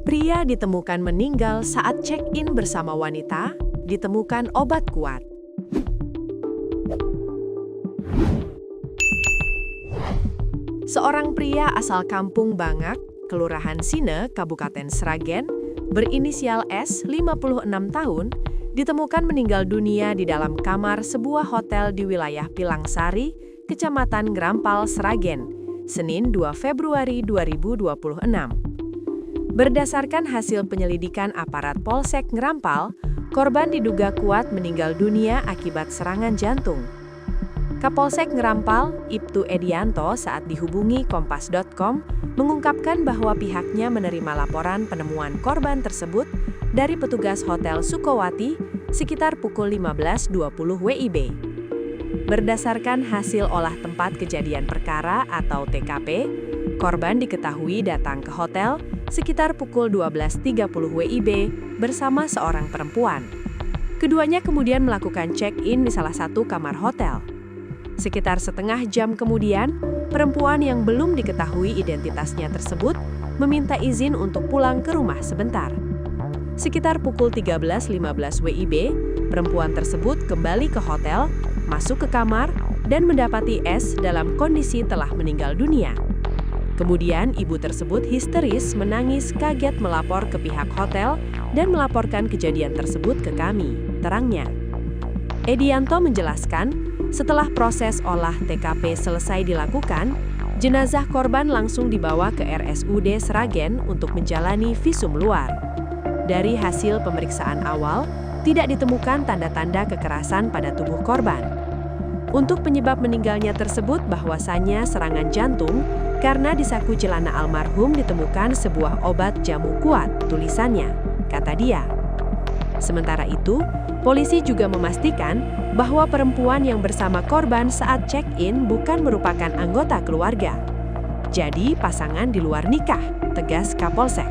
Pria ditemukan meninggal saat check-in bersama wanita, ditemukan obat kuat. Seorang pria asal Kampung Bangak, Kelurahan Sine, Kabupaten Sragen, berinisial S, 56 tahun, ditemukan meninggal dunia di dalam kamar sebuah hotel di wilayah Pilangsari, Kecamatan Grampal, Sragen, Senin 2 Februari 2026. Berdasarkan hasil penyelidikan aparat Polsek Grampal, korban diduga kuat meninggal dunia akibat serangan jantung. Kapolsek Grampal, Ibtu Edianto saat dihubungi Kompas.com mengungkapkan bahwa pihaknya menerima laporan penemuan korban tersebut dari petugas Hotel Sukowati sekitar pukul 15.20 WIB. Berdasarkan hasil olah tempat kejadian perkara atau TKP, korban diketahui datang ke hotel sekitar pukul 12.30 WIB bersama seorang perempuan. Keduanya kemudian melakukan check-in di salah satu kamar hotel. Sekitar setengah jam kemudian, perempuan yang belum diketahui identitasnya tersebut meminta izin untuk pulang ke rumah sebentar. Sekitar pukul 13.15 WIB, perempuan tersebut kembali ke hotel, masuk ke kamar, dan mendapati S dalam kondisi telah meninggal dunia. Kemudian ibu tersebut histeris menangis kaget melapor ke pihak hotel dan melaporkan kejadian tersebut ke kami, terangnya. Edianto menjelaskan, setelah proses olah TKP selesai dilakukan, jenazah korban langsung dibawa ke RSUD Sragen untuk menjalani visum luar. Dari hasil pemeriksaan awal, tidak ditemukan tanda-tanda kekerasan pada tubuh korban. Untuk penyebab meninggalnya tersebut bahwasannya serangan jantung karena di saku celana almarhum ditemukan sebuah obat jamu kuat, tulisannya, kata dia. Sementara itu, polisi juga memastikan bahwa perempuan yang bersama korban saat check-in bukan merupakan anggota keluarga. Jadi pasangan di luar nikah, tegas Kapolsek.